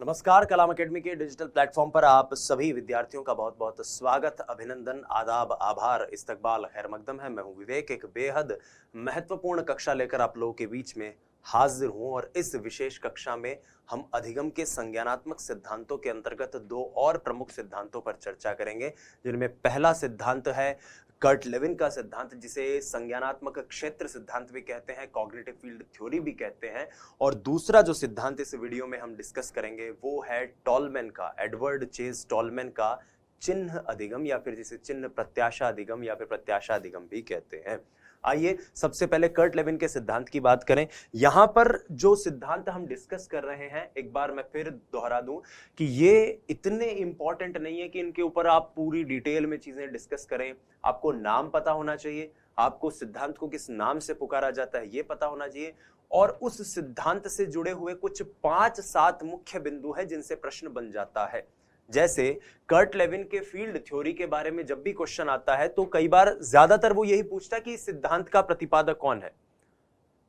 नमस्कार। कलाम एकेडमी के digital platform पर आप सभी विद्यार्थियों का बहुत बहुत स्वागत, अभिनंदन, आदाब, आभार, इस्तकबाल, खैर मकदम है। मैं हूं विवेक। एक बेहद महत्वपूर्ण कक्षा लेकर आप लोगों के बीच में हाजिर हूं और इस विशेष कक्षा में हम अधिगम के संज्ञानात्मक सिद्धांतों के अंतर्गत दो और प्रमुख सिद्धांतों पर चर्चा करेंगे, जिनमें पहला सिद्धांत है कर्ट लेविन का सिद्धांत, जिसे संज्ञानात्मक क्षेत्र सिद्धांत भी कहते हैं, कॉग्निटिव फील्ड थ्योरी भी कहते हैं। और दूसरा जो सिद्धांत इस वीडियो में हम डिस्कस करेंगे वो है टॉलमैन का, एडवर्ड चेज टॉलमैन का चिन्ह अधिगम, या फिर जिसे चिन्ह प्रत्याशा अधिगम या फिर प्रत्याशा अधिगम भी कहते हैं। आइए सबसे पहले कर्ट लेविन के सिद्धांत की बात करें। यहां पर जो सिद्धांत हम डिस्कस कर रहे हैं, एक बार मैं फिर दोहरा दूं कि ये इतने इंपॉर्टेंट नहीं है कि इनके ऊपर आप पूरी डिटेल में चीजें डिस्कस करें। आपको नाम पता होना चाहिए, आपको सिद्धांत को किस नाम से पुकारा जाता है ये पता होना चाहिए, और उस सिद्धांत से जुड़े हुए कुछ 5-7 मुख्य बिंदु है जिनसे प्रश्न बन जाता है। जैसे कर्ट लेविन के फील्ड थ्योरी के बारे में जब भी क्वेश्चन आता है तो कई बार ज्यादातर वो यही पूछता है कि इस सिद्धांत का प्रतिपादक कौन है,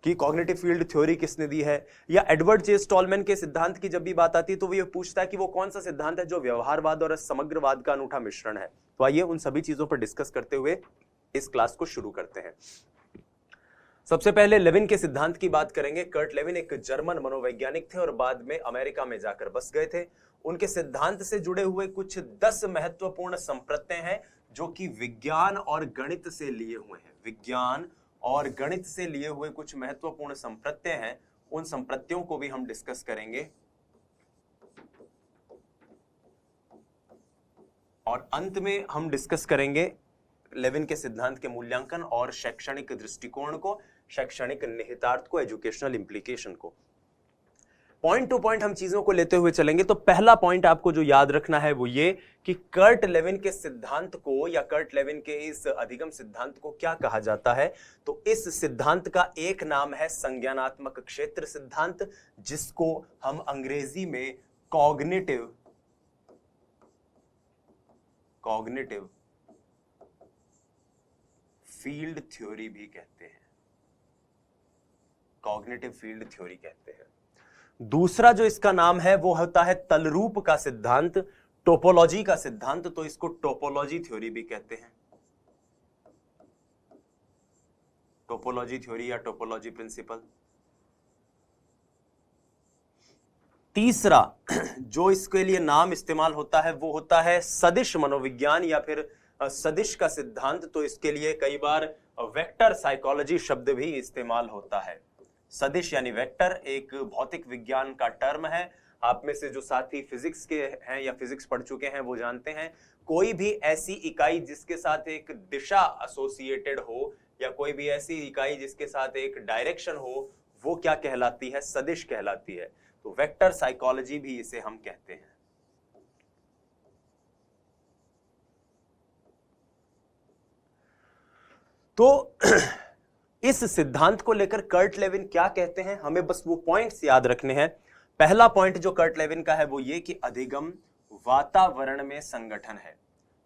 कि कॉग्निटिव फील्ड थ्योरी किसने दी है। या एडवर्ड चेज टॉलमैन के सिद्धांत की जब भी बात आती है तो वो ये पूछता है कि वो कौन सा सिद्धांत है जो व्यवहारवाद और समग्रवाद का अनूठा मिश्रण है। तो आइए उन सभी चीजों पर डिस्कस करते हुए इस क्लास को शुरू करते हैं। सबसे पहले लेविन के सिद्धांत की बात करेंगे। कर्ट लेविन एक जर्मन मनोवैज्ञानिक थे और बाद में अमेरिका में जाकर बस गए थे। उनके सिद्धांत से जुड़े हुए कुछ 10 महत्वपूर्ण संप्रत्यय हैं जो कि विज्ञान और गणित से लिए हुए हैं। विज्ञान और गणित से लिए हुए कुछ महत्वपूर्ण संप्रत्यय हैं, उन संप्रत्ययों को भी हम डिस्कस करेंगे। और अंत में हम डिस्कस करेंगे लेविन के सिद्धांत के मूल्यांकन और शैक्षणिक दृष्टिकोण को, शैक्षणिक निहितार्थ को, एजुकेशनल इंप्लीकेशन को। पॉइंट टू पॉइंट हम चीजों को लेते हुए चलेंगे। तो पहला पॉइंट आपको जो याद रखना है वो ये कि कर्ट लेविन के सिद्धांत को या कर्ट लेविन के इस अधिगम सिद्धांत को क्या कहा जाता है। तो इस सिद्धांत का एक नाम है संज्ञानात्मक क्षेत्र सिद्धांत, जिसको हम अंग्रेजी में कॉग्निटिव फील्ड थ्योरी भी कहते हैं। कॉग्निटिव फील्ड थ्योरी कहते हैं। दूसरा जो इसका नाम है वो होता है तलरूप का सिद्धांत, टोपोलॉजी का सिद्धांत, तो इसको टोपोलॉजी थ्योरी भी कहते हैं। टोपोलॉजी थ्योरी या टोपोलॉजी प्रिंसिपल। तीसरा जो इसके लिए नाम इस्तेमाल होता है वो होता है सदिश मनोविज्ञान या फिर सदिश का सिद्धांत, तो इसके लिए कई बार वेक्टर साइकोलॉजी शब्द भी इस्तेमाल होता है। सदिश यानी वेक्टर एक भौतिक विज्ञान का टर्म है। आप में से जो साथी फिजिक्स के हैं या फिजिक्स पढ़ चुके हैं वो जानते हैं, कोई भी ऐसी इकाई जिसके साथ एक दिशा एसोसिएटेड हो या कोई भी ऐसी इकाई जिसके साथ एक डायरेक्शन हो, वो क्या कहलाती है? सदिश कहलाती है। तो वेक्टर साइकोलॉजी भी इसे हम कहते हैं। तो इस सिद्धांत को लेकर कर्ट लेविन क्या कहते हैं, हमें बस वो पॉइंट्स याद रखने हैं। पहला पॉइंट जो कर्ट लेविन का है वो ये कि अधिगम वातावरण में संगठन है।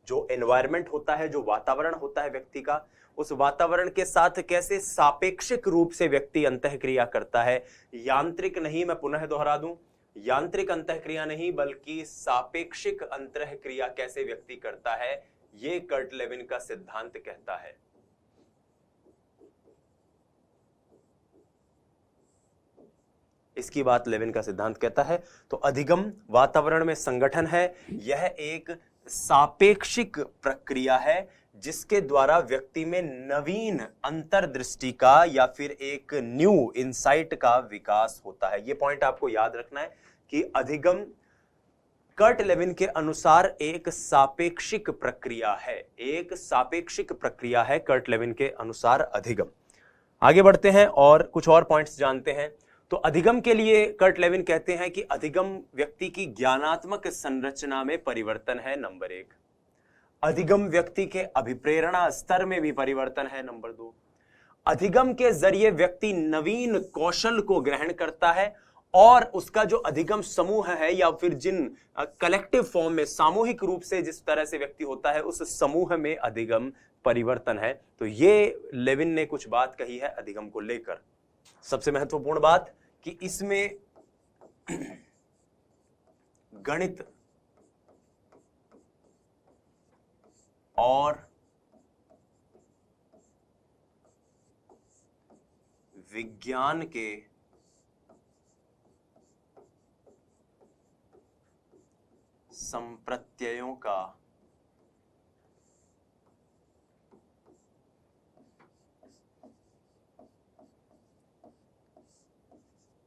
जो एनवायरनमेंट होता है, जो वातावरण होता है व्यक्ति का, उस वातावरण के साथ कैसे सापेक्षिक रूप से व्यक्ति अंतःक्रिया करता है। यांत्रिक नहीं, मैं पुनः दोहरा दूं, यांत्रिक अंतःक्रिया नहीं बल्कि सापेक्षिक अंतःक्रिया कैसे व्यक्ति करता है, ये कर्ट लेविन का सिद्धांत कहता है। इसकी बात लेविन का सिद्धांत कहता है। तो अधिगम वातावरण में संगठन है, यह एक सापेक्षिक प्रक्रिया है जिसके द्वारा व्यक्ति में नवीन अंतर्दृष्टि का या फिर एक न्यू इंसाइट का विकास होता है। यह पॉइंट आपको याद रखना है कि अधिगम कर्ट लेविन के अनुसार एक सापेक्षिक प्रक्रिया है। एक सापेक्षिक प्रक्रिया है कर्ट लेविन के अनुसार अधिगम। आगे बढ़ते हैं और कुछ और पॉइंट्स जानते हैं। तो अधिगम के लिए कर्ट लेविन कहते हैं कि अधिगम व्यक्ति की ज्ञानात्मक संरचना में परिवर्तन है, नंबर 1। अधिगम व्यक्ति के अभिप्रेरणा स्तर में भी परिवर्तन है, नंबर 2। अधिगम के जरिए व्यक्ति नवीन कौशल को ग्रहण करता है और उसका जो अधिगम समूह है या फिर जिन कलेक्टिव फॉर्म में सामूहिक रूप से जिस तरह से व्यक्ति होता है उस समूह में अधिगम परिवर्तन है। तो ये लेविन ने कुछ बात कही है अधिगम को लेकर। सबसे महत्वपूर्ण बात कि इसमें गणित और विज्ञान के संप्रत्ययों का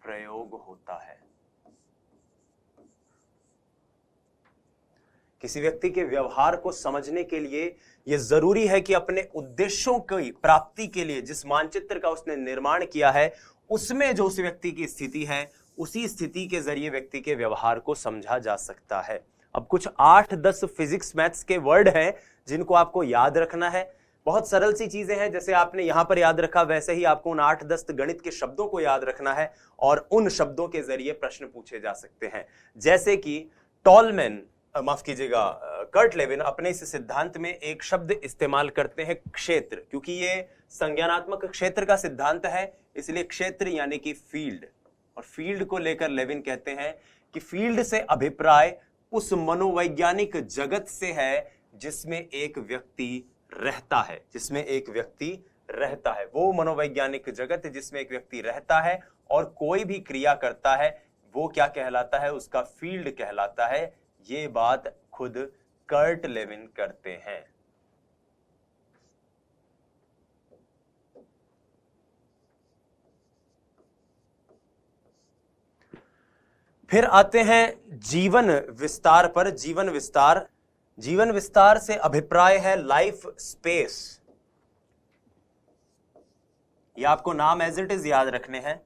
प्रयोग होता है। किसी व्यक्ति के व्यवहार को समझने के लिए यह जरूरी है कि अपने उद्देश्यों की प्राप्ति के लिए जिस मानचित्र का उसने निर्माण किया है उसमें जो उस व्यक्ति की स्थिति है, उसी स्थिति के जरिए व्यक्ति के व्यवहार को समझा जा सकता है। अब कुछ 8-10 फिजिक्स मैथ्स के वर्ड हैं जिनको आपको याद रखना है। बहुत सरल सी चीजें हैं, जैसे आपने यहां पर याद रखा वैसे ही आपको उन 8-10 गणित के शब्दों को याद रखना है और उन शब्दों के जरिए प्रश्न पूछे जा सकते हैं। जैसे कि टॉलमैन, माफ कीजिएगा, कर्ट लेविन अपने इस सिद्धांत में एक शब्द इस्तेमाल करते हैं क्षेत्र, क्योंकि ये संज्ञानात्मक क्षेत्र का सिद्धांत है, इसलिए क्षेत्र यानी कि फील्ड। और फील्ड को लेकर लेविन कहते हैं कि फील्ड से अभिप्राय उस मनोवैज्ञानिक जगत से है जिसमें एक व्यक्ति रहता है, जिसमें एक व्यक्ति रहता है। वो मनोवैज्ञानिक जगत जिसमें एक व्यक्ति रहता है और कोई भी क्रिया करता है वो क्या कहलाता है, उसका फील्ड कहलाता है। ये बात खुद कर्ट लेविन करते हैं। फिर आते हैं जीवन विस्तार पर। जीवन विस्तार से अभिप्राय है लाइफ स्पेस। ये आपको नाम एज इट इज याद रखने हैं।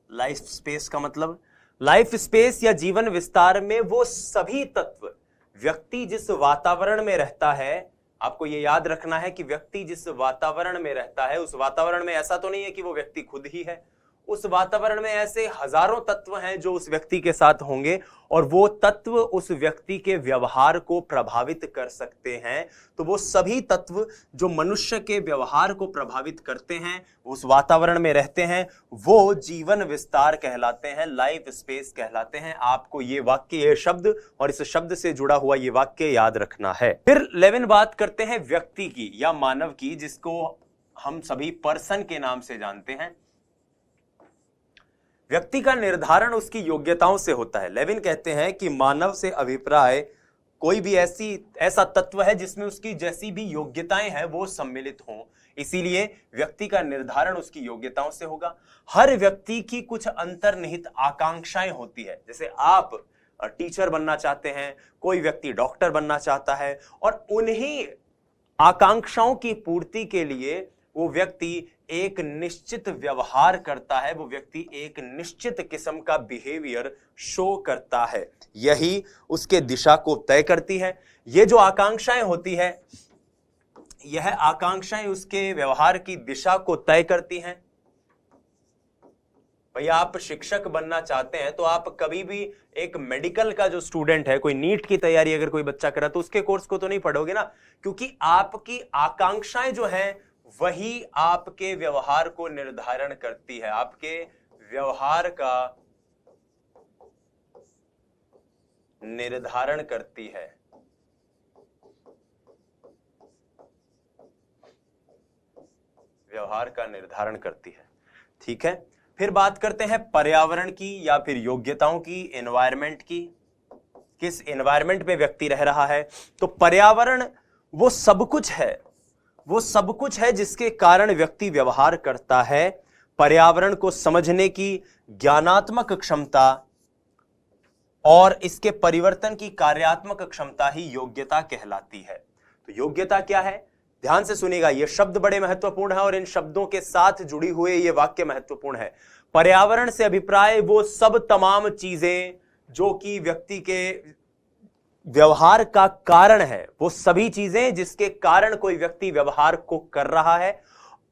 लाइफ स्पेस का मतलब, लाइफ स्पेस या जीवन विस्तार में वो सभी तत्व, व्यक्ति जिस वातावरण में रहता है, आपको ये याद रखना है कि व्यक्ति जिस वातावरण में रहता है उस वातावरण में ऐसा तो नहीं है कि वो व्यक्ति खुद ही है, उस वातावरण में ऐसे हजारों तत्व हैं जो उस व्यक्ति के साथ होंगे और वो तत्व उस व्यक्ति के व्यवहार को प्रभावित कर सकते हैं। तो वो सभी तत्व जो मनुष्य के व्यवहार को प्रभावित करते हैं, उस वातावरण में रहते हैं, वो जीवन विस्तार कहलाते हैं, लाइफ स्पेस कहलाते हैं। आपको ये वाक्य, ये शब्द और इस शब्द से जुड़ा हुआ ये वाक्य याद रखना है। फिर लेविन बात करते हैं व्यक्ति की या मानव की, जिसको हम सभी पर्सन के नाम से जानते हैं। व्यक्ति का निर्धारण उसकी योग्यताओं से होता है। लेविन कहते हैं कि मानव से अभिप्राय कोई भी ऐसा तत्व है जिसमें उसकी जैसी भी योग्यताएं हैं वो सम्मिलित हों, इसीलिए व्यक्ति का निर्धारण उसकी योग्यताओं से होगा। हर व्यक्ति की कुछ अंतर्निहित आकांक्षाएं होती है। जैसे आप टीचर बनना चाहते हैं, कोई व्यक्ति डॉक्टर बनना चाहता है, और उन्हीं आकांक्षाओं की पूर्ति के लिए वो व्यक्ति एक निश्चित व्यवहार करता है, वो व्यक्ति एक निश्चित किस्म का बिहेवियर शो करता है। यही उसके दिशा को तय करती है। ये जो आकांक्षाएं होती है, यह आकांक्षाएं उसके व्यवहार की दिशा को तय करती हैं। भैया आप शिक्षक बनना चाहते हैं तो आप कभी भी एक मेडिकल का जो स्टूडेंट है, कोई नीट की तैयारी अगर कोई बच्चा कर रहा है तो उसके कोर्स को तो नहीं पढ़ोगे ना, क्योंकि आपकी आकांक्षाएं जो हैं वही आपके व्यवहार को निर्धारण करती है। आपके व्यवहार का निर्धारण करती है। व्यवहार का निर्धारण करती है। ठीक है, फिर बात करते हैं पर्यावरण की या फिर योग्यताओं की, एनवायरनमेंट की। किस एनवायरनमेंट में व्यक्ति रह रहा है। तो पर्यावरण वो सब कुछ है, वो सब कुछ है जिसके कारण व्यक्ति व्यवहार करता है। पर्यावरण को समझने की ज्ञानात्मक क्षमता और इसके परिवर्तन की कार्यात्मक क्षमता ही योग्यता कहलाती है। तो योग्यता क्या है, ध्यान से सुनिएगा, ये शब्द बड़े महत्वपूर्ण है और इन शब्दों के साथ जुड़ी हुए ये वाक्य महत्वपूर्ण है। पर्यावरण से अभिप्राय वो सब तमाम चीजें जो कि व्यक्ति के व्यवहार का कारण है, वो सभी चीजें जिसके कारण कोई व्यक्ति व्यवहार को कर रहा है,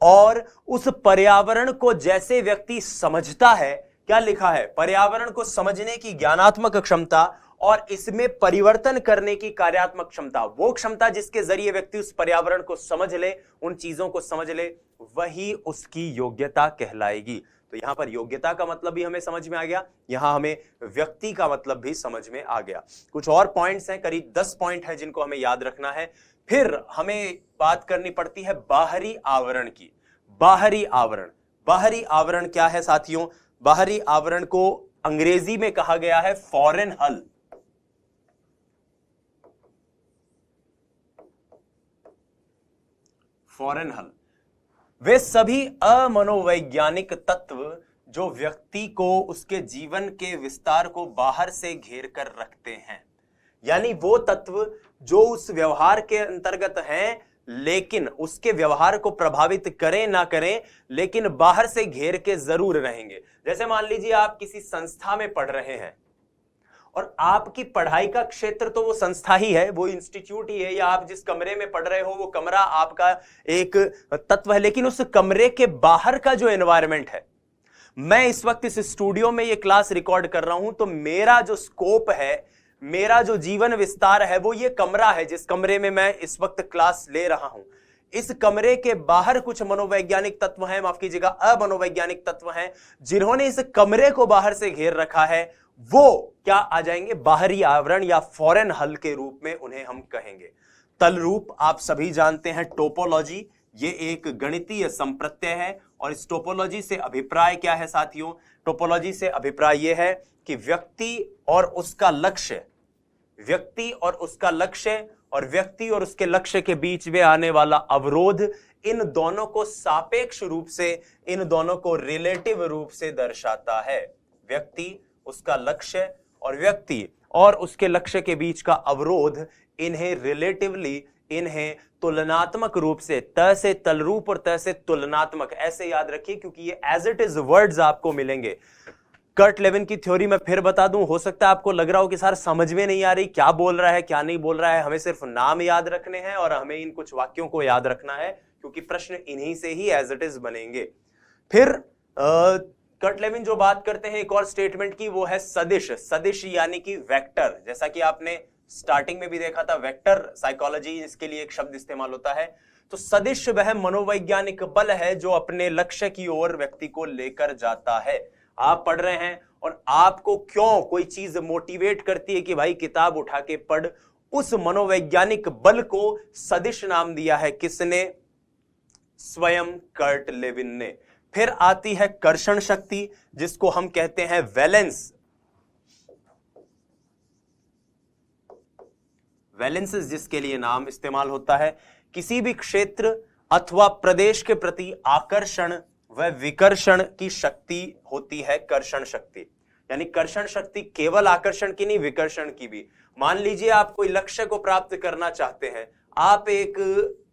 और उस पर्यावरण को जैसे व्यक्ति समझता है, क्या लिखा है, पर्यावरण को समझने की ज्ञानात्मक क्षमता और इसमें परिवर्तन करने की कार्यात्मक क्षमता, वो क्षमता जिसके जरिए व्यक्ति उस पर्यावरण को समझ ले, उन चीजों को समझ ले, वही उसकी योग्यता कहलाएगी। तो यहां पर योग्यता का मतलब भी हमें समझ में आ गया, यहां हमें व्यक्ति का मतलब भी समझ में आ गया। कुछ और पॉइंट्स हैं, करीब 10 पॉइंट हैं जिनको हमें याद रखना है। फिर हमें बात करनी पड़ती है बाहरी आवरण की। बाहरी आवरण, बाहरी आवरण क्या है साथियों? बाहरी आवरण को अंग्रेजी में कहा गया है फॉरेन हल। फॉरेन हल वे सभी अमनोवैज्ञानिक तत्व जो व्यक्ति को उसके जीवन के विस्तार को बाहर से घेर कर रखते हैं, यानी वो तत्व जो उस व्यवहार के अंतर्गत हैं लेकिन उसके व्यवहार को प्रभावित करें ना करें, लेकिन बाहर से घेर के जरूर रहेंगे। जैसे मान लीजिए आप किसी संस्था में पढ़ रहे हैं और आपकी पढ़ाई का क्षेत्र तो वो संस्था ही है, वो इंस्टीट्यूट ही है, या आप जिस कमरे में पढ़ रहे हो वो कमरा आपका एक तत्व है, लेकिन उस कमरे के बाहर का जो एनवायरनमेंट है, मैं इस वक्त इस स्टूडियो में ये क्लास रिकॉर्ड कर रहा हूं तो मेरा जो स्कोप है, मेरा जो जीवन विस्तार है वो ये कमरा है जिस कमरे में मैं इस वक्त क्लास ले रहा हूं। इस कमरे के बाहर कुछ मनोवैज्ञानिक तत्व हैं, माफ कीजिएगा अमनोवैज्ञानिक तत्व हैं, जिन्होंने इस कमरे को बाहर से घेर रखा है, वो क्या आ जाएंगे? बाहरी आवरण या फॉरेन हल के रूप में उन्हें हम कहेंगे। तल रूप आप सभी जानते हैं, टोपोलॉजी, ये एक गणितीय संप्रत्यय है। और इस टोपोलॉजी से अभिप्राय क्या है साथियों? टोपोलॉजी से अभिप्राय यह है कि व्यक्ति और उसका लक्ष्य, व्यक्ति और उसका लक्ष्य और व्यक्ति और उसके लक्ष्य के बीच में आने वाला अवरोध, इन दोनों को सापेक्ष रूप से, इन दोनों को रिलेटिव रूप से दर्शाता है। व्यक्ति, उसका लक्ष्य और व्यक्ति और उसके लक्ष्य के बीच का अवरोध, इन्हें रिलेटिवली, इन्हें तुलनात्मक रूप से, त से तल रूप और त से तुलनात्मक, ऐसे याद रखिए क्योंकि ये एज इट इज वर्ड्स आपको मिलेंगे। कर्ट लेविन की थ्योरी मैं फिर बता दूं, हो सकता है आपको लग रहा हो कि सर समझ में नहीं आ रही, क्या बोल रहा है क्या नहीं बोल रहा है, हमें सिर्फ नाम याद रखने हैं और हमें इन कुछ वाक्यों को याद रखना है क्योंकि प्रश्न इन्हीं से ही एज इट इज बनेंगे। फिर कर्ट लेविन जो बात करते हैं एक और स्टेटमेंट की, वो है सदिश। सदिश यानी कि वेक्टर, जैसा कि आपने स्टार्टिंग में भी देखा था, वेक्टर साइकोलॉजी, इसके लिए एक शब्द इस्तेमाल होता है। तो सदिश वह मनोवैज्ञानिक बल है जो अपने लक्ष्य की ओर व्यक्ति को लेकर जाता है। आप पढ़ रहे हैं और आपको क्यों कोई चीज मोटिवेट करती है कि भाई किताब उठा के पढ़, उस मनोवैज्ञानिक बल को सदिश नाम दिया है किसने? स्वयं कर्ट लेविन ने। फिर आती है कर्षण शक्ति, जिसको हम कहते हैं वैलेंस। वैलेंसेस जिसके लिए नाम इस्तेमाल होता है, किसी भी क्षेत्र अथवा प्रदेश के प्रति आकर्षण व विकर्षण की शक्ति होती है कर्षण शक्ति। यानी कर्षण शक्ति केवल आकर्षण की नहीं, विकर्षण की भी। मान लीजिए आप कोई लक्ष्य को प्राप्त करना चाहते हैं, आप एक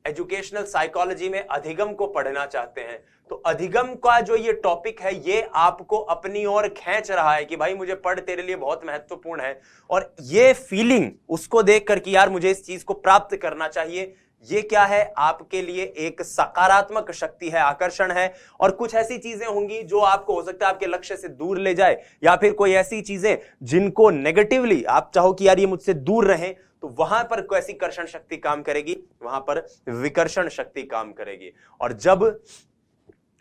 एजुकेशनल साइकोलॉजी में अधिगम को पढ़ना चाहते हैं, तो अधिगम का जो ये टॉपिक है ये आपको अपनी ओर खींच रहा है कि भाई मुझे पढ़, तेरे लिए बहुत महत्वपूर्ण है, और ये फीलिंग उसको देखकर कि यार मुझे इस चीज को प्राप्त करना चाहिए, ये क्या है? आपके लिए एक सकारात्मक शक्ति है, आकर्षण है। और कुछ ऐसी चीजें होंगी जो आपको हो सकता है आपके लक्ष्य से दूर ले जाए, या फिर कोई ऐसी चीजें जिनको नेगेटिवली आप चाहो कि यार ये मुझसे दूर रहें, तो वहां पर कोई ऐसी कर्षण शक्ति काम करेगी, वहां पर विकर्षण शक्ति काम करेगी। और जब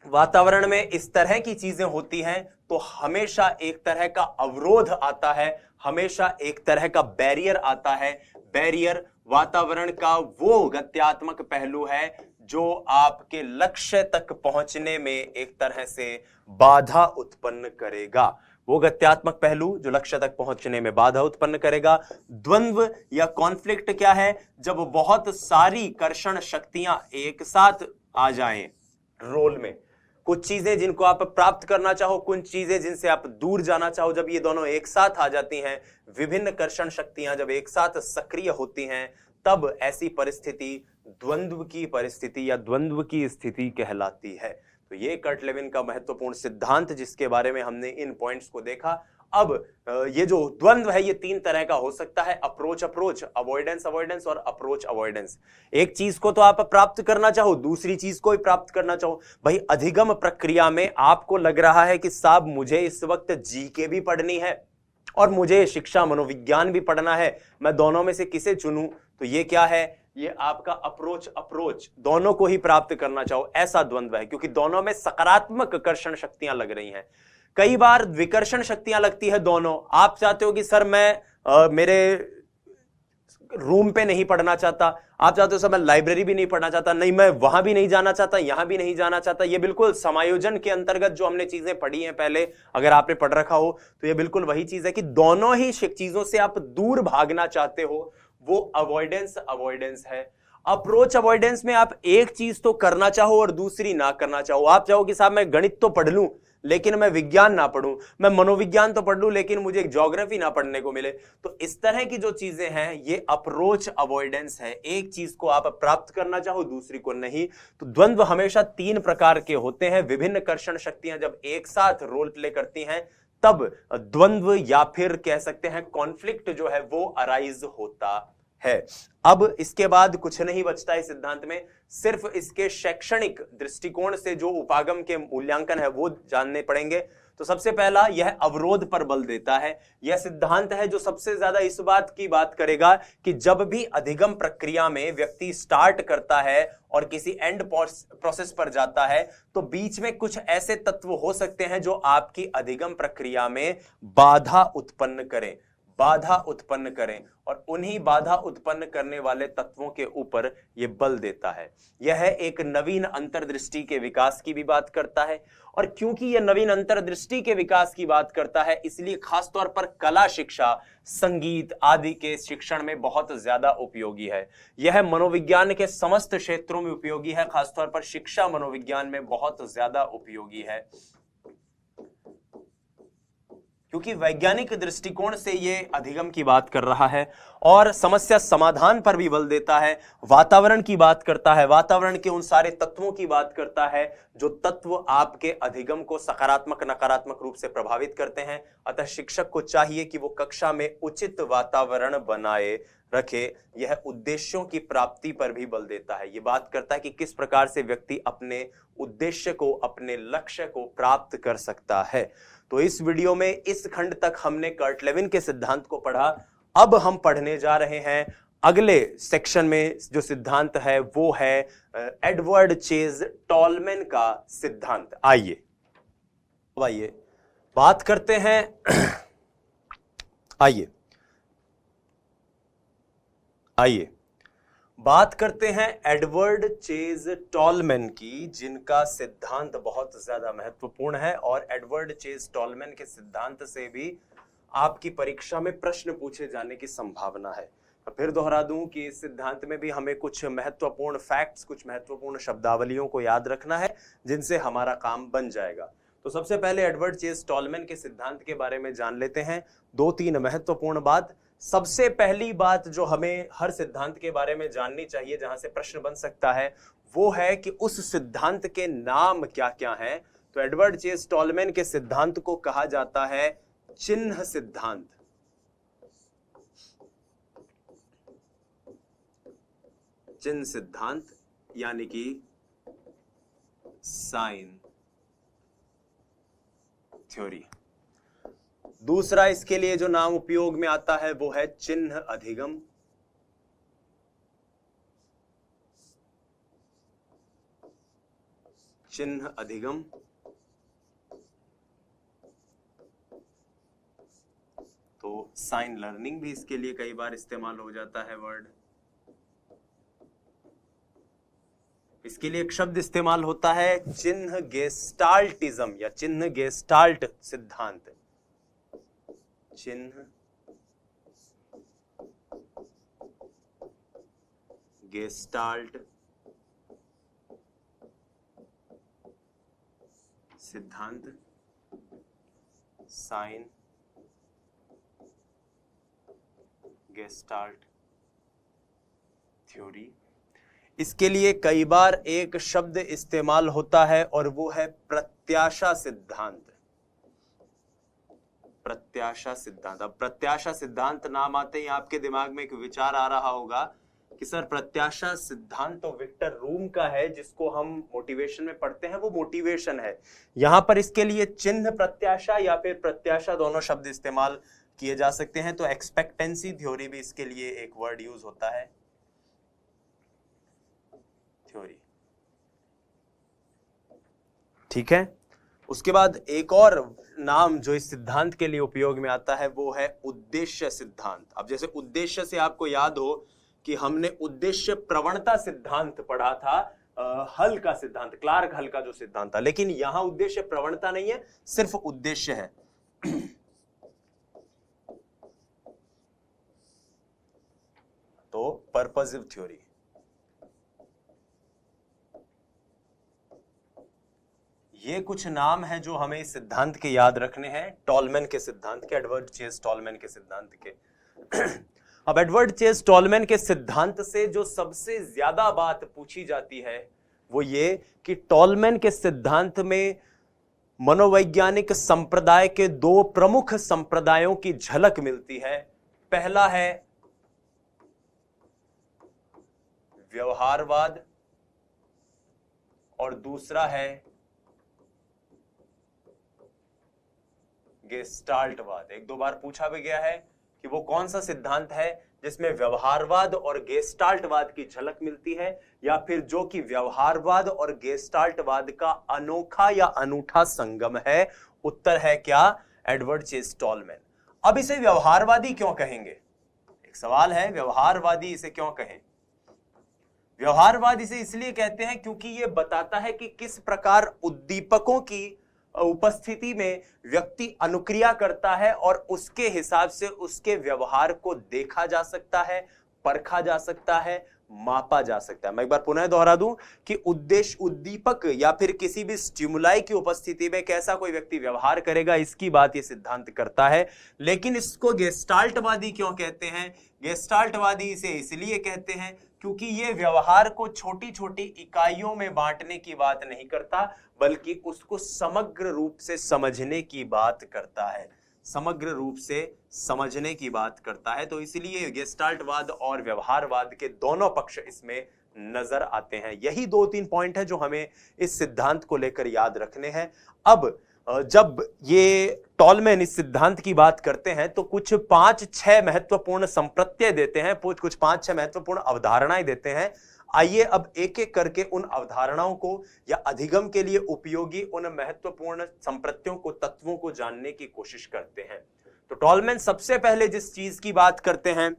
वातावरण में इस तरह की चीजें होती हैं तो हमेशा एक तरह का अवरोध आता है, हमेशा एक तरह का बैरियर आता है। बैरियर वातावरण का वो गत्यात्मक पहलू है जो आपके लक्ष्य तक पहुंचने में एक तरह से बाधा उत्पन्न करेगा। वो गत्यात्मक पहलू जो लक्ष्य तक पहुंचने में बाधा उत्पन्न करेगा। द्वंद्व या कॉन्फ्लिक्ट क्या है? जब बहुत सारी कर्षण शक्तियां एक साथ आ जाएं रोल में, कुछ चीजें जिनको आप प्राप्त करना चाहो, कुछ चीजें जिनसे आप दूर जाना चाहो, जब ये दोनों एक साथ आ जाती हैं, विभिन्न कर्षण शक्तियां जब एक साथ सक्रिय होती हैं, तब ऐसी परिस्थिति द्वंद्व की परिस्थिति या द्वंद्व की स्थिति कहलाती है। तो ये कर्ट लेविन का महत्वपूर्ण सिद्धांत जिसके बारे में हमने इन पॉइंट्स को देखा। अब ये जो द्वंद्व है ये तीन तरह का हो सकता है, अप्रोच अप्रोच, अवॉइडेंस अवॉइडेंस और अप्रोच अवॉइडेंस। एक चीज को तो आप प्राप्त करना चाहो, दूसरी चीज को भी प्राप्त करना चाहो। भाई अधिगम प्रक्रिया में आपको लग रहा है कि साहब मुझे इस वक्त जीके भी पढ़नी है और मुझे शिक्षा मनोविज्ञान भी पढ़ना है, मैं दोनों में से किसे चुनूं? तो ये क्या है? ये आपका अप्रोच दोनों को ही प्राप्त करना चाहो, ऐसा द्वंद्व है, क्योंकि दोनों में सकारात्मक कर्षण शक्तियां लग रही हैं। कई बार विकर्षण शक्तियां लगती है दोनों। आप चाहते हो कि सर मैं मेरे रूम पे नहीं पढ़ना चाहता, आप चाहते हो सर मैं लाइब्रेरी भी नहीं पढ़ना चाहता, नहीं मैं वहां भी नहीं जाना चाहता, यहां भी नहीं जाना चाहता। ये बिल्कुल समायोजन के अंतर्गत जो हमने चीजें पढ़ी हैं पहले, अगर आपने पढ़ रखा हो तो ये बिल्कुल वही चीज है कि दोनों ही चीजों से आप दूर भागना चाहते हो, वो अवॉइडेंस है। अप्रोच अवॉइडेंस में आप एक चीज तो करना चाहो और दूसरी ना करना चाहो। आप चाहो कि साहब मैं गणित तो पढ़ लूं लेकिन मैं विज्ञान ना पढ़ूं, मैं मनोविज्ञान तो पढ़ लूं लेकिन मुझे ज्योग्राफी ना पढ़ने को मिले। तो इस तरह की जो चीजें हैं ये अप्रोच अवॉइडेंस है। एक चीज को आप प्राप्त करना चाहो, दूसरी को नहीं। तो द्वंद्व हमेशा 3 प्रकार के होते हैं। विभिन्न कर्षण शक्तियां जब एक साथ रोल प्ले करती हैं तब द्वंद्व या फिर कह सकते हैं कॉन्फ्लिक्ट जो है वो अराइज होता है। अब इसके बाद कुछ नहीं बचता है सिद्धांत में, सिर्फ इसके शैक्षणिक दृष्टिकोण से जो उपागम के मूल्यांकन है वो जानने पड़ेंगे। तो सबसे पहला यह अवरोध पर बल देता है। यह सिद्धांत है जो सबसे ज्यादा इस बात की बात करेगा कि जब भी अधिगम प्रक्रिया में व्यक्ति स्टार्ट करता है और किसी एंड प्रोसेस पर जाता है तो बीच में कुछ ऐसे तत्व हो सकते हैं जो आपकी अधिगम प्रक्रिया में बाधा उत्पन्न करें और उन्हीं बाधा उत्पन्न करने वाले तत्वों के ऊपर यह बल देता है। यह एक नवीन अंतर्दृष्टि के विकास की भी बात करता है। और क्योंकि यह नवीन अंतर्दृष्टि के विकास की बात करता है इसलिए खासतौर पर कला शिक्षा, संगीत आदि के शिक्षण में बहुत ज्यादा उपयोगी है। यह मनोविज्ञान के समस्त क्षेत्रों में उपयोगी है, खासतौर पर शिक्षा मनोविज्ञान में बहुत ज्यादा उपयोगी है, क्योंकि वैज्ञानिक दृष्टिकोण से ये अधिगम की बात कर रहा है और समस्या समाधान पर भी बल देता है। वातावरण की बात करता है, वातावरण के उन सारे तत्वों की बात करता है जो तत्व आपके अधिगम को सकारात्मक नकारात्मक रूप से प्रभावित करते हैं। अतः शिक्षक को चाहिए कि वो कक्षा में उचित वातावरण बनाए रखे। यह उद्देश्यों की प्राप्ति पर भी बल देता है। ये बात करता है कि किस प्रकार से व्यक्ति अपने उद्देश्य को, अपने लक्ष्य को प्राप्त कर सकता है। तो इस वीडियो में इस खंड तक हमने कर्ट लेविन के सिद्धांत को पढ़ा। अब हम पढ़ने जा रहे हैं अगले सेक्शन में जो सिद्धांत है वो है एडवर्ड चेज टॉलमैन का सिद्धांत। आइए बात करते हैं आइए बात करते हैं एडवर्ड चेज टॉलमैन की, जिनका सिद्धांत बहुत ज्यादा महत्वपूर्ण है और एडवर्ड चेज टॉलमैन के सिद्धांत से भी आपकी परीक्षा में प्रश्न पूछे जाने की संभावना है। फिर दोहरा दूं कि इस सिद्धांत में भी हमें कुछ महत्वपूर्ण फैक्ट्स, कुछ महत्वपूर्ण शब्दावलियों को याद रखना है जिनसे हमारा काम बन जाएगा। तो सबसे पहले एडवर्ड चेज टॉलमैन के सिद्धांत के बारे में जान लेते हैं। 2-3 महत्वपूर्ण बात। सबसे पहली बात जो हमें हर सिद्धांत के बारे में जाननी चाहिए, जहां से प्रश्न बन सकता है, वो है कि उस सिद्धांत के नाम क्या क्या हैं। तो एडवर्ड चेज टॉलमैन के सिद्धांत को कहा जाता है चिन्ह सिद्धांत। चिन्ह सिद्धांत यानी कि साइन थ्योरी। दूसरा इसके लिए जो नाम उपयोग में आता है वो है चिन्ह अधिगम। चिन्ह अधिगम। तो साइन लर्निंग भी इसके लिए कई बार इस्तेमाल हो जाता है वर्ड। इसके लिए एक शब्द इस्तेमाल होता है चिन्ह गेस्टाल्टिज्म या चिन्ह गेस्टाल्ट सिद्धांत। चिन्ह गेस्टाल्ट सिद्धांत, साइन गेस्टाल्ट थ्योरी। इसके लिए कई बार एक शब्द इस्तेमाल होता है और वो है प्रत्याशा सिद्धांत। प्रत्याशा सिद्धांत। अब प्रत्याशा सिद्धांत नाम आते ही आपके दिमाग में एक विचार आ रहा होगा कि सर प्रत्याशा सिद्धांत तो विक्टर रूम का है जिसको हम मोटिवेशन में पढ़ते हैं, वो मोटिवेशन है। यहां पर इसके लिए चिन्ह प्रत्याशा या फिर प्रत्याशा दोनों शब्द इस्तेमाल किए जा सकते हैं। तो एक्सपेक्टेंसी थ्योरी भी इसके लिए एक वर्ड यूज होता है। थ्योरी। ठीक है, उसके बाद एक और नाम जो इस सिद्धांत के लिए उपयोग में आता है वो है उद्देश्य सिद्धांत। अब जैसे उद्देश्य से आपको याद हो कि हमने उद्देश्य प्रवणता सिद्धांत पढ़ा था, हल का सिद्धांत, क्लार्क हल का जो सिद्धांत था, लेकिन यहां उद्देश्य प्रवणता नहीं है, सिर्फ उद्देश्य है। तो पर्पसिव थ्योरी। ये कुछ नाम है जो हमें इस सिद्धांत के याद रखने हैं, टॉलमैन के सिद्धांत के, एडवर्ड चेस टॉलमैन के सिद्धांत के। अब एडवर्ड चेस टॉलमैन के सिद्धांत से जो सबसे ज्यादा बात पूछी जाती है वो ये कि टॉलमैन के सिद्धांत में मनोवैज्ञानिक संप्रदाय के दो प्रमुख संप्रदायों की झलक मिलती है। पहला है व्यवहारवाद और दूसरा है गेस्टाल्टवाद। एक दो बार पूछा भी गया है कि वो कौन सा सिद्धांत है जिसमें व्यवहारवाद और गेस्टाल्टवाद की झलक मिलती है, या फिर जो कि व्यवहारवाद और गेस्टाल्टवाद का अनोखा या अनूठा संगम है। उत्तर है क्या? Edward Chase Tolman. अब इसे व्यवहारवादी क्यों कहेंगे? एक सवाल है, व्यवहारवादी इसे क्यों कहें? व्यवहारवाद इसे इसलिए कहते हैं क्योंकि यह बताता है कि किस प्रकार उद्दीपकों की उपस्थिति में व्यक्ति अनुक्रिया करता है और उसके हिसाब से उसके व्यवहार को देखा जा सकता है, परखा जा सकता है, मापा जा सकता है। मैं एक बार पुनः दोहरा दूं कि उद्देश्य उद्दीपक या फिर किसी भी स्टिमुलाई की उपस्थिति में कैसा कोई व्यक्ति व्यवहार करेगा, इसकी बात यह सिद्धांत करता है। लेकिन इसको गेस्टाल्टवादी क्यों कहते हैं? गेस्टाल्टवादी इसे इसलिए कहते हैं क्योंकि ये व्यवहार को छोटी छोटी इकाइयों में बांटने की बात नहीं करता, बल्कि उसको समग्र रूप से समझने की बात करता है, समग्र रूप से समझने की बात करता है। तो इसलिए गेस्टाल्टवाद और व्यवहारवाद के दोनों पक्ष इसमें नजर आते हैं। यही दो तीन पॉइंट है जो हमें इस सिद्धांत को लेकर याद रखने हैं। अब जब ये टॉलमैन इस सिद्धांत की बात करते हैं तो कुछ 5-6 महत्वपूर्ण संप्रत्यय देते हैं, कुछ 5-6 महत्वपूर्ण अवधारणाएं देते हैं। आइए अब एक एक करके उन अवधारणाओं को या अधिगम के लिए उपयोगी उन महत्वपूर्ण संप्रत्ययों को, तत्वों को जानने की कोशिश करते हैं। तो टॉलमैन सबसे पहले जिस चीज की बात करते हैं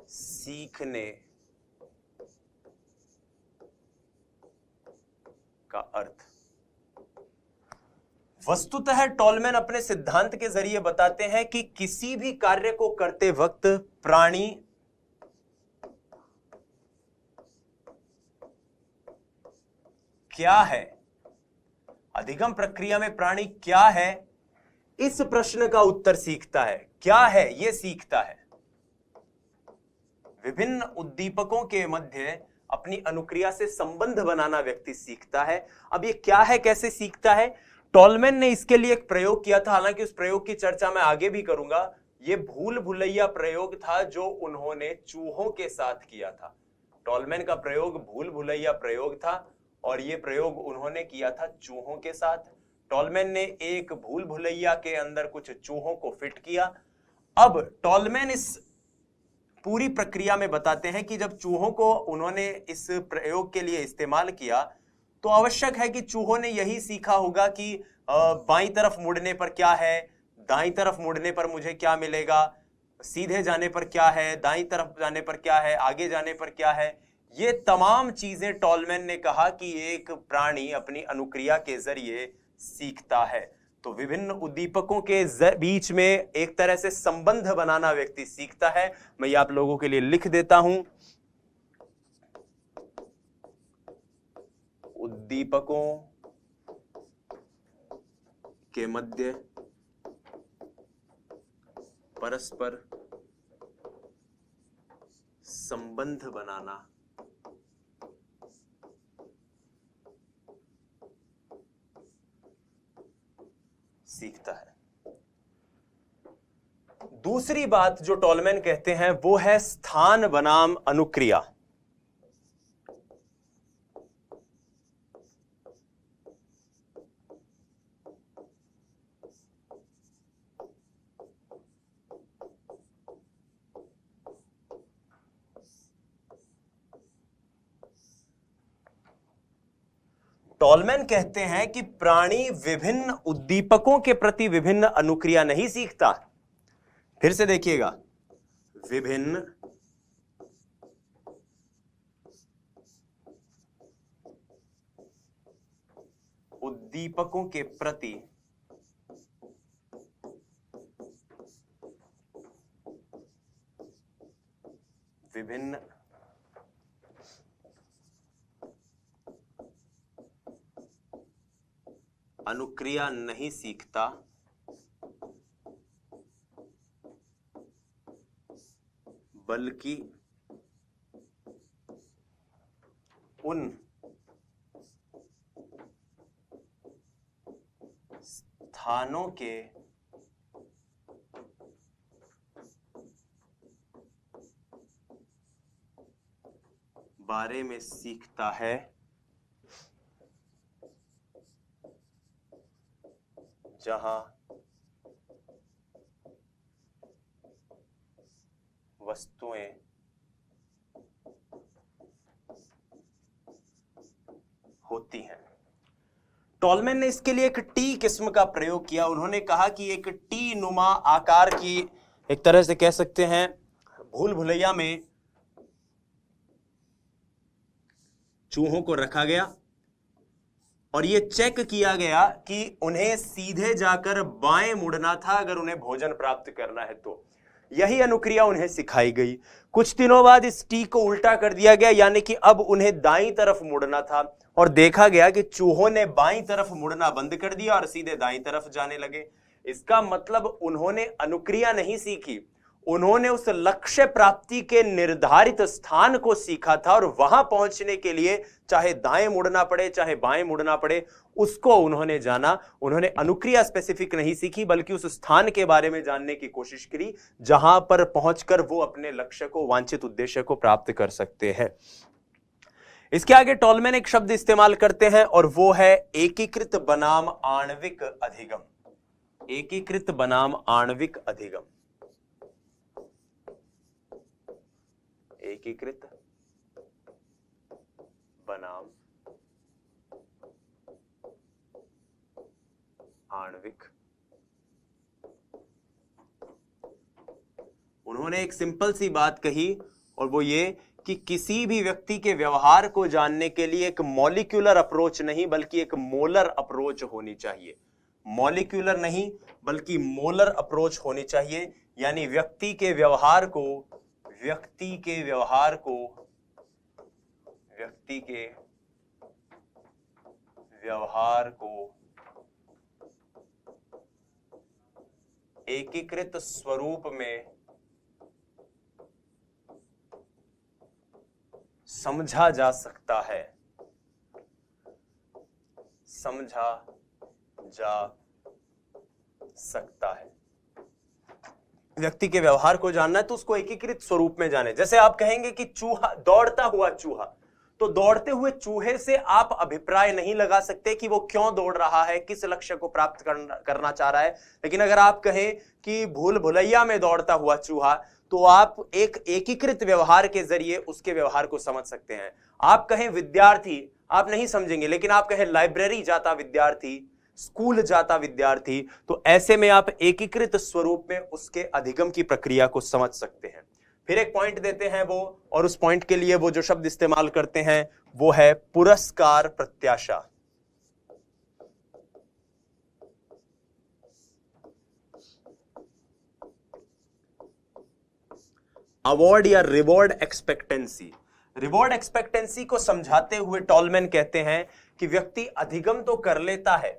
सीखने का अर्थ। वस्तुतः टॉलमैन अपने सिद्धांत के जरिए बताते हैं कि किसी भी कार्य को करते वक्त प्राणी क्या है, अधिगम प्रक्रिया में प्राणी क्या है, इस प्रश्न का उत्तर सीखता है। क्या है यह सीखता है। विभिन्न उद्दीपकों के मध्य अपनी अनुक्रिया से संबंध बनाना व्यक्ति सीखता है। अब ये क्या है, कैसे सीखता है? टॉलमैन ने इसके लिए एक प्रयोग किया था, हालांकि उस प्रयोग की चर्चा मैं आगे भी करूंगा। यह भूल भुलैया प्रयोग था जो उन्होंने चूहों के साथ किया था। टॉलमैन का प्रयोग भूल भुलैया प्रयोग था और यह प्रयोग उन्होंने किया था चूहों के साथ। टॉलमैन ने एक भूल भुलैया के अंदर कुछ चूहों को फिट किया। अब टॉलमैन इस पूरी प्रक्रिया में बताते हैं कि जब चूहों को उन्होंने इस प्रयोग के लिए इस्तेमाल किया तो आवश्यक है कि चूहों ने यही सीखा होगा कि बाईं तरफ मुड़ने पर क्या है, दाईं तरफ मुड़ने पर मुझे क्या मिलेगा, सीधे जाने पर क्या है, दाईं तरफ जाने पर क्या है, आगे जाने पर क्या है। ये तमाम चीजें टॉलमैन ने कहा कि एक प्राणी अपनी अनुक्रिया के जरिए सीखता है। तो विभिन्न उद्दीपकों के बीच में एक तरह से संबंध बनाना व्यक्ति सीखता है। मैं ये आप लोगों के लिए लिख देता हूं। उद्दीपकों के मध्य परस्पर संबंध बनाना सीखता है। दूसरी बात जो टॉलमैन कहते हैं वो है स्थान बनाम अनुक्रिया। टॉलमैन कहते हैं कि प्राणी विभिन्न उद्दीपकों के प्रति विभिन्न अनुक्रिया नहीं सीखता। फिर से देखिएगा, विभिन्न उद्दीपकों के प्रति विभिन्न अनुक्रिया नहीं सीखता, बल्कि उन स्थानों के बारे में सीखता है जहां वस्तुएं होती हैं। टॉलमैन ने इसके लिए एक टी किस्म का प्रयोग किया। उन्होंने कहा कि एक टी नुमा आकार की, एक तरह से कह सकते हैं भूल भुलैया में चूहों को रखा गया और यह चेक किया गया कि उन्हें सीधे जाकर बाएं मुड़ना था अगर उन्हें भोजन प्राप्त करना है तो। यही अनुक्रिया उन्हें सिखाई गई। कुछ दिनों बाद इस टी को उल्टा कर दिया गया, यानी कि अब उन्हें दाईं तरफ मुड़ना था और देखा गया कि चूहों ने बाईं तरफ मुड़ना बंद कर दिया और सीधे दाईं तरफ जाने लगे। इसका मतलब उन्होंने अनुक्रिया नहीं सीखी, उन्होंने उस लक्ष्य प्राप्ति के निर्धारित स्थान को सीखा था और वहां पहुंचने के लिए चाहे दाएं मुड़ना पड़े चाहे बाएं मुड़ना पड़े उसको उन्होंने जाना। उन्होंने अनुक्रिया स्पेसिफिक नहीं सीखी बल्कि उस स्थान के बारे में जानने की कोशिश करी जहां पर पहुंचकर वो अपने लक्ष्य को, वांछित उद्देश्य को प्राप्त कर सकते हैं। इसके आगे टॉलमैन एक शब्द इस्तेमाल करते हैं और वो है एकीकृत बनाम आणविक अधिगम। एकीकृत बनाम आणविक अधिगम। एकीकृत बनाम आणविक। उन्होंने एक सिंपल सी बात कही और वो ये कि किसी भी व्यक्ति के व्यवहार को जानने के लिए एक मॉलिक्यूलर अप्रोच नहीं बल्कि एक मोलर अप्रोच होनी चाहिए। मॉलिक्यूलर नहीं बल्कि मोलर अप्रोच होनी चाहिए, यानी व्यक्ति के व्यवहार को एकीकृत स्वरूप में समझा जा सकता है, व्यक्ति के व्यवहार को जानना है तो उसको एकीकृत स्वरूप में जाने। जैसे आप कहेंगे कि चूहा, दौड़ता हुआ चूहा, तो दौड़ते हुए चूहे से आप अभिप्राय नहीं लगा सकते कि वो क्यों दौड़ रहा है, किस लक्ष्य को प्राप्त करना चाह रहा है। लेकिन अगर आप कहें कि भूल भुलैया में दौड़ता हुआ चूहा, तो आप एक एकीकृत व्यवहार के जरिए उसके व्यवहार को समझ सकते हैं। आप कहें विद्यार्थी, आप नहीं समझेंगे, लेकिन आप कहें लाइब्रेरी जाता विद्यार्थी, स्कूल जाता विद्यार्थी, तो ऐसे में आप एकीकृत स्वरूप में उसके अधिगम की प्रक्रिया को समझ सकते हैं। फिर एक पॉइंट देते हैं वो, और उस पॉइंट के लिए वो जो शब्द इस्तेमाल करते हैं वो है पुरस्कार प्रत्याशा। अवॉर्ड या रिवॉर्ड एक्सपेक्टेंसी। रिवॉर्ड एक्सपेक्टेंसी को समझाते हुए टॉलमैन कहते हैं कि व्यक्ति अधिगम तो कर लेता है,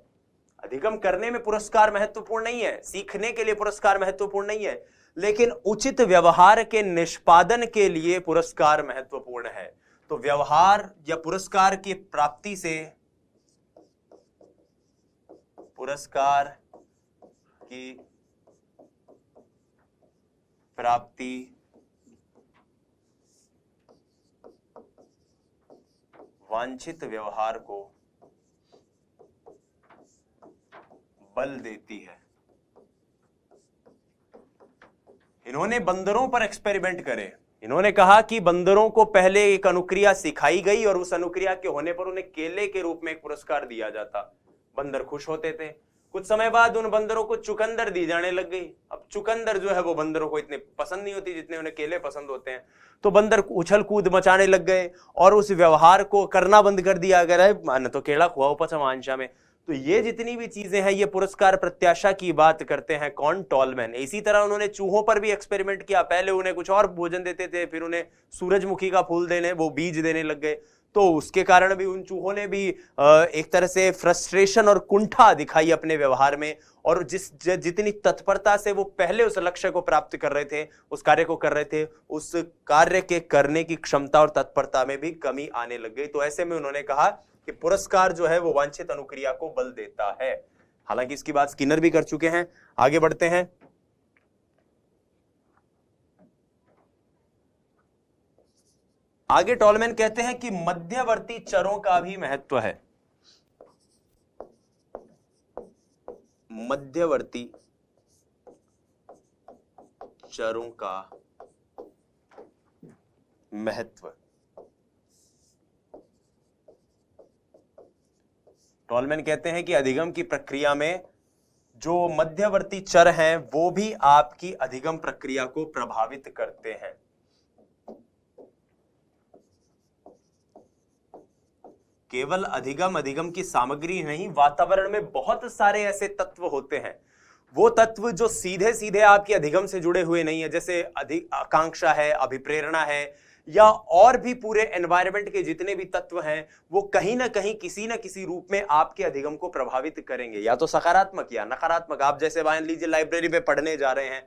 अधिगम करने में पुरस्कार महत्वपूर्ण नहीं है, सीखने के लिए पुरस्कार महत्वपूर्ण नहीं है, लेकिन उचित व्यवहार के निष्पादन के लिए पुरस्कार महत्वपूर्ण है। तो व्यवहार या पुरस्कार की प्राप्ति से, पुरस्कार की प्राप्ति वांछित व्यवहार को बल देती है। इन्होंने बंदरों पर एक्सपेरिमेंट करे, इन्होंने कहा कि बंदरों को पहले एक अनुक्रिया सिखाई गई और उस अनुक्रिया के होने पर उन्हें केले के रूप में एक पुरस्कार दिया जाता। बंदर खुश होते थे। कुछ समय बाद उन बंदरों को चुकंदर दी जाने लग गई। अब चुकंदर जो है वो बंदरों को इतने पसंद नहीं होती जितने उन्हें केले पसंद होते हैं। तो बंदर उछल कूद मचाने लग गए और उस व्यवहार को करना बंद कर दिया। अगर मान तो केला खुआओ पचमांशा में। तो ये जितनी भी चीजें हैं ये पुरस्कार प्रत्याशा की बात करते हैं कौन? टॉलमैन। इसी तरह उन्होंने चूहों पर भी एक्सपेरिमेंट किया। पहले उन्हें कुछ और भोजन देते थे, फिर उन्हें सूरजमुखी का फूल देने, वो बीज देने लग गए। तो उसके कारण भी उन चूहों ने भी एक तरह से फ्रस्ट्रेशन और कुंठा दिखाई अपने व्यवहार में। और जितनी तत्परता से वो पहले उस लक्ष्य को प्राप्त कर रहे थे, उस कार्य को कर रहे थे, उस कार्य के करने की क्षमता और तत्परता में भी कमी आने लग गई। तो ऐसे में उन्होंने कहा कि पुरस्कार जो है वो वांछित अनुक्रिया को बल देता है। हालांकि इसकी बात स्किनर भी कर चुके हैं। आगे बढ़ते हैं। आगे टॉलमैन कहते हैं कि मध्यवर्ती चरों का भी महत्व है। मध्यवर्ती चरों का महत्व। टॉलमैन कहते हैं कि अधिगम की प्रक्रिया में जो मध्यवर्ती चर हैं वो भी आपकी अधिगम प्रक्रिया को प्रभावित करते हैं। केवल अधिगम की सामग्री नहीं, वातावरण में बहुत सारे ऐसे तत्व होते हैं, वो तत्व जो सीधे सीधे आपकी अधिगम से जुड़े हुए नहीं है, जैसे आकांक्षा है, अभिप्रेरणा है, या और भी पूरे एनवायरनमेंट के जितने भी तत्व हैं वो कहीं ना कहीं किसी ना किसी रूप में आपके अधिगम को प्रभावित करेंगे, या तो सकारात्मक या नकारात्मक। आप जैसे मान लीजिए लाइब्रेरी में पढ़ने जा रहे हैं,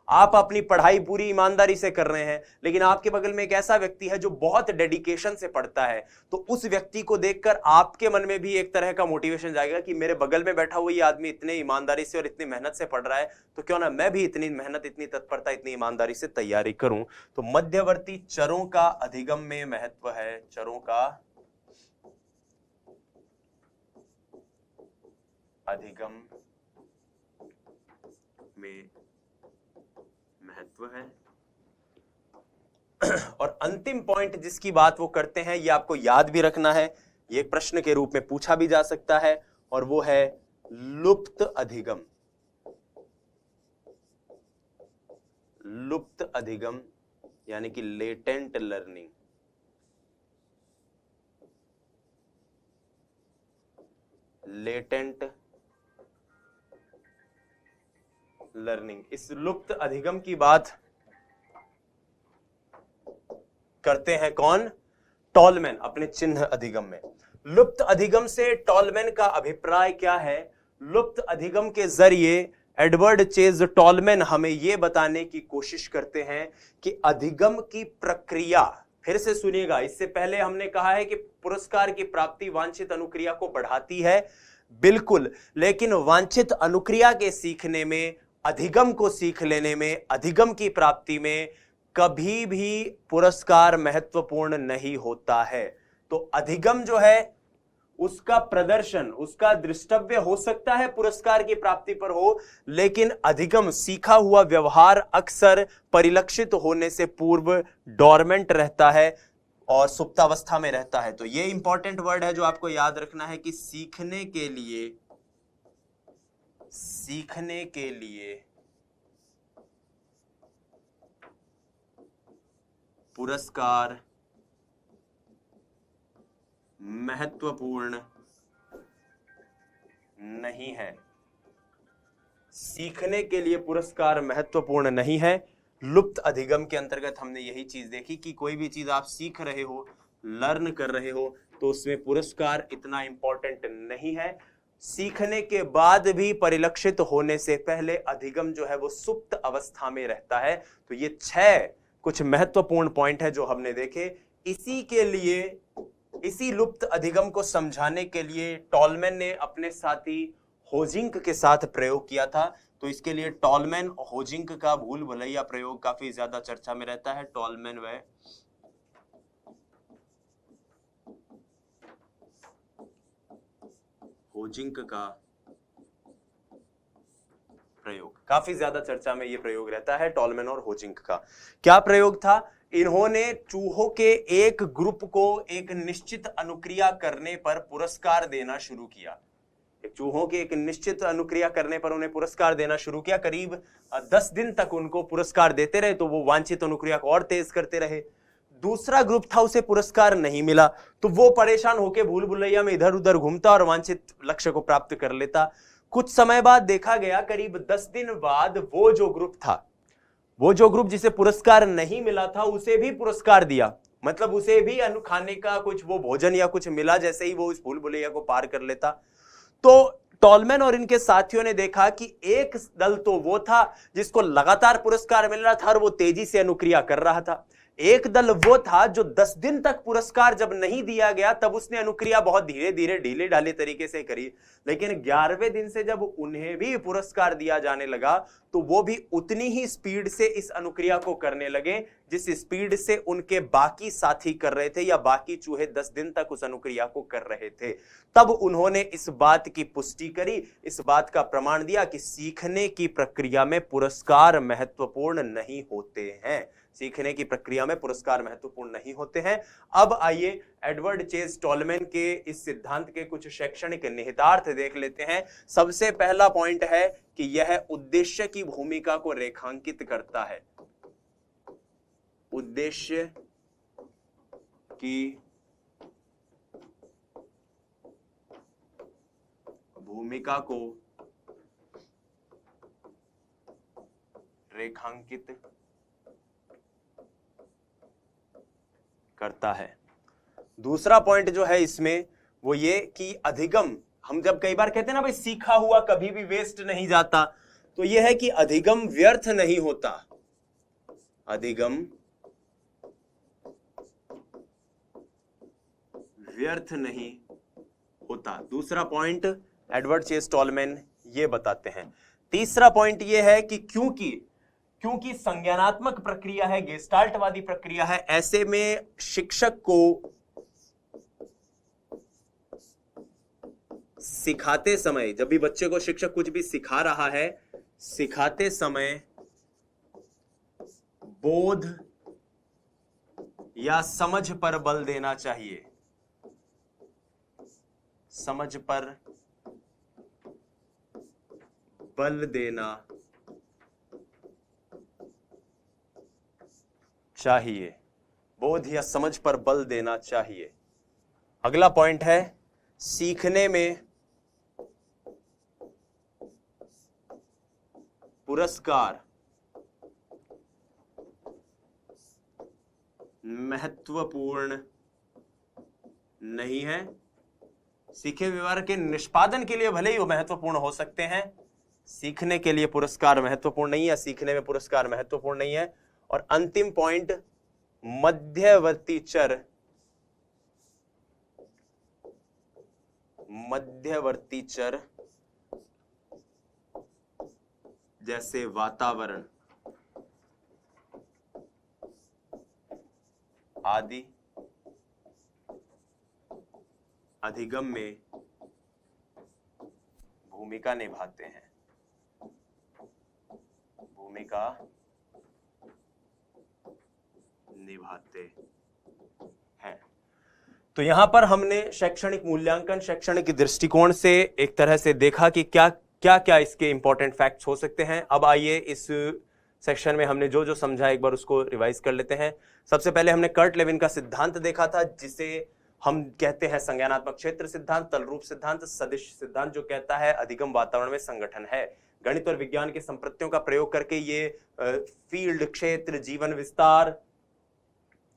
आप अपनी पढ़ाई पूरी ईमानदारी से कर रहे हैं, लेकिन आपके बगल में एक ऐसा व्यक्ति है जो बहुत डेडिकेशन से पढ़ता है, तो उस व्यक्ति को देखकर आपके मन में भी एक तरह का मोटिवेशन जाएगा कि मेरे बगल में बैठा हुआ ये आदमी इतने ईमानदारी से और इतनी मेहनत से पढ़ रहा है, तो क्यों ना मैं भी इतनी मेहनत, इतनी तत्परता, इतनी ईमानदारी से तैयारी करूं। तो मध्यवर्ती चरों का अधिगम में महत्व है। चरों का अधिगम में महत्व है। और अंतिम पॉइंट जिसकी बात वो करते हैं, ये आपको याद भी रखना है, ये एक प्रश्न के रूप में पूछा भी जा सकता है, और वो है लुप्त अधिगम। लुप्त अधिगम यानी कि लेटेंट लर्निंग। लेटेंट लर्निंग, इस लुप्त अधिगम की बात करते हैं कौन? टॉलमैन अपने चिन्ह अधिगम में। लुप्त अधिगम से टॉलमैन का अभिप्राय क्या है? लुप्त अधिगम के जरिए एडवर्ड चेज टॉलमैन हमें यह बताने की कोशिश करते हैं कि अधिगम की प्रक्रिया, फिर से सुनिएगा, इससे पहले हमने कहा है कि पुरस्कार की प्राप्ति वांछित अनुक्रिया को बढ़ाती है, बिल्कुल, लेकिन वांछित अनुक्रिया के सीखने में, अधिगम को सीख लेने में, अधिगम की प्राप्ति में कभी भी पुरस्कार महत्वपूर्ण नहीं होता है। तो अधिगम जो है उसका प्रदर्शन, उसका दृष्टव्य हो सकता है पुरस्कार की प्राप्ति पर हो, लेकिन अधिगम, सीखा हुआ व्यवहार अक्सर परिलक्षित होने से पूर्व डोरमेंट रहता है और सुप्तावस्था में रहता है। तो ये इंपॉर्टेंट वर्ड है जो आपको याद रखना है कि सीखने के लिए पुरस्कार महत्वपूर्ण नहीं है। सीखने के लिए पुरस्कार महत्वपूर्ण नहीं है। लुप्त अधिगम के अंतर्गत हमने यही चीज देखी कि कोई भी चीज आप सीख रहे हो, लर्न कर रहे हो, तो उसमें पुरस्कार इतना इंपॉर्टेंट नहीं है। सीखने के बाद भी परिलक्षित होने से पहले अधिगम जो है वो सुप्त अवस्था में रहता है। तो ये 6 कुछ महत्वपूर्ण पॉइंट है जो हमने देखे। इसी के लिए, इसी लुप्त अधिगम को समझाने के लिए टॉलमैन ने अपने साथी होजिंक के साथ प्रयोग किया था। तो इसके लिए टॉलमैन होजिंक का भूल भुलैया प्रयोग काफी ज्यादा चर्चा में रहता है। टॉलमैन व होजिंक का प्रयोग काफी ज्यादा चर्चा में, यह प्रयोग रहता है टॉलमैन और होजिंक का। क्या प्रयोग था? इन्होंने चूहों के एक ग्रुप को एक निश्चित अनुक्रिया करने पर पुरस्कार देना शुरू किया। एक चूहों की एक निश्चित अनुक्रिया करने पर उन्हें पुरस्कार देना शुरू किया। करीब 10 दिन तक उनको पुरस्कार देते रहे, तो वो वांछित अनुक्रिया को और तेज करते रहे। दूसरा ग्रुप था, उसे पुरस्कार नहीं मिला, तो वो परेशान होकर भूल भुलैया में इधर उधर घूमता और वांछित लक्ष्य को प्राप्त कर लेता। कुछ समय बाद देखा गया, करीब 10 दिन बाद वो जो ग्रुप था, वो जो ग्रुप जिसे पुरस्कार नहीं मिला था, उसे भी पुरस्कार दिया। मतलब उसे भी खाने का कुछ वो भोजन या कुछ मिला, जैसे ही वो उस भूल भुलैया को पार कर लेता। तो टॉलमैन और इनके साथियों ने देखा कि एक दल तो वो था जिसको लगातार पुरस्कार मिल रहा था और वो तेजी से अनुक्रिया कर रहा था। एक दल वो था जो 10 दिन तक पुरस्कार जब नहीं दिया गया तब उसने अनुक्रिया बहुत धीरे धीरे ढीले ढाले तरीके से करी, लेकिन 11वें दिन से जब उन्हें भी पुरस्कार दिया जाने लगा तो वो भी उतनी ही स्पीड से इस अनुक्रिया को करने लगे जिस स्पीड से उनके बाकी साथी कर रहे थे या बाकी चूहे 10 दिन तक उस अनुक्रिया को कर रहे थे। तब उन्होंने इस बात की पुष्टि करी, इस बात का प्रमाण दिया कि सीखने की प्रक्रिया में पुरस्कार महत्वपूर्ण नहीं होते हैं। सीखने की प्रक्रिया में पुरस्कार महत्वपूर्ण नहीं होते हैं। अब आइए एडवर्ड चेज टॉलमैन के इस सिद्धांत के कुछ शैक्षणिक निहितार्थ देख लेते हैं। सबसे पहला पॉइंट है कि यह उद्देश्य की भूमिका को रेखांकित करता है। उद्देश्य की भूमिका को रेखांकित करता है। दूसरा पॉइंट जो है इसमें वो ये कि अधिगम, हम जब कई बार कहते हैं ना भाई सीखा हुआ कभी भी वेस्ट नहीं जाता, तो यह है कि अधिगम व्यर्थ नहीं होता। अधिगम व्यर्थ नहीं होता। दूसरा पॉइंट एडवर्ड चेज टॉलमैन ये बताते हैं। तीसरा पॉइंट ये है कि क्योंकि संज्ञानात्मक प्रक्रिया है, गेस्टाल्टवादी प्रक्रिया है, ऐसे में शिक्षक को सिखाते समय, जब भी बच्चे को शिक्षक कुछ भी सिखा रहा है, सिखाते समय बोध या समझ पर बल देना चाहिए। समझ पर बल देना चाहिए। बोध या समझ पर बल देना चाहिए। अगला पॉइंट है सीखने में पुरस्कार महत्वपूर्ण नहीं है। सीखे व्यवहार के निष्पादन के लिए भले ही वो महत्वपूर्ण हो सकते हैं, सीखने के लिए पुरस्कार महत्वपूर्ण नहीं है, सीखने में पुरस्कार महत्वपूर्ण नहीं है। और अंतिम पॉइंट मध्यवर्ती चर जैसे वातावरण आदि अधिगम में भूमिका निभाते हैं। तो यहां पर हमने शैक्षणिक मूल्यांकन, शैक्षणिक दृष्टिकोण से एक तरह से देखा कि क्या क्या इसके इंपॉर्टेंट फैक्ट्स हो सकते हैं। अब आइए इस सेक्शन में हमने जो जो समझा एक बार उसको रिवाइज कर लेते हैं। सबसे पहले हमने कर्ट लेविन का सिद्धांत देखा था, जिसे हम कहते हैं संज्ञानात्मक क्षेत्र सिद्धांत, तलरूप सिद्धांत, सदिश सिद्धांत, जो कहता है अधिगम वातावरण में संगठन है। गणित और विज्ञान के संप्रत्यों का प्रयोग करके ये फील्ड, क्षेत्र, जीवन विस्तार,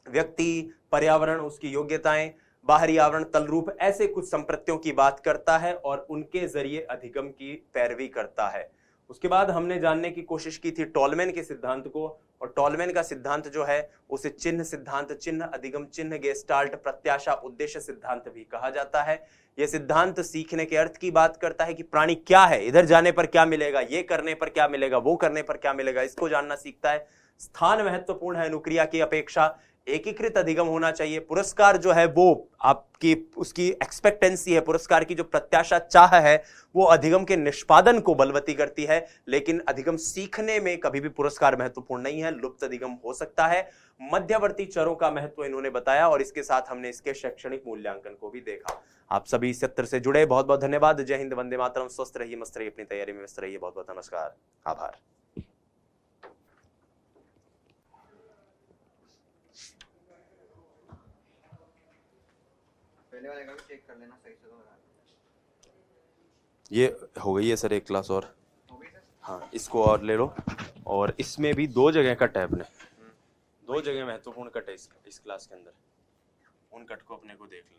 व्यक्ति, पर्यावरण, उसकी योग्यताएं, बाहरी आवरण, तलरूप, ऐसे कुछ संप्रत्यों की बात करता है और उनके जरिए अधिगम की पैरवी करता है। उसके बाद हमने जानने की कोशिश की थी टॉलमैन के सिद्धांत को, और टॉलमैन का सिद्धांत जो है उसे चिन्ह सिद्धांत, चिन्ह, अधिगम, चिन्ह, गेस्टाल्ट, प्रत्याशा, उद्देश्य सिद्धांत भी कहा जाता है। यह सिद्धांत सीखने के अर्थ की बात करता है कि प्राणी क्या है, इधर जाने पर क्या मिलेगा, ये करने पर क्या मिलेगा, वो करने पर क्या मिलेगा, इसको जानना सीखता है। स्थान महत्वपूर्ण है अनुक्रिया की अपेक्षा। एकीकृत अधिगम होना चाहिए। पुरस्कार जो है वो आपकी उसकी एक्सपेक्टेंसी है, पुरस्कार की जो प्रत्याशा चाह है वो अधिगम के निष्पादन को बलवती करती है, लेकिन अधिगम सीखने में कभी भी पुरस्कार महत्वपूर्ण नहीं है, लुप्त अधिगम हो सकता है। मध्यवर्ती चरों का महत्व इन्होंने बताया और इसके साथ हमने इसके शैक्षणिक मूल्यांकन को भी देखा। आप सभी इस सत्र से जुड़े, बहुत बहुत धन्यवाद। जय हिंद, वंदे मातरम। स्वस्थ रहिए, मस्त रहिए, अपनी तैयारी में व्यस्त रहिए। बहुत बहुत नमस्कार, आभार। पहले वाले का भी चेक कर लेना सही से तो ये हो गई है सर एक क्लास और। हो गई सर। हाँ, इसको और ले लो। और इसमें भी 2 जगह कट है अपने, 2 जगह महत्वपूर्ण कट है इस क्लास के अंदर, उन कट को अपने को देख लेना।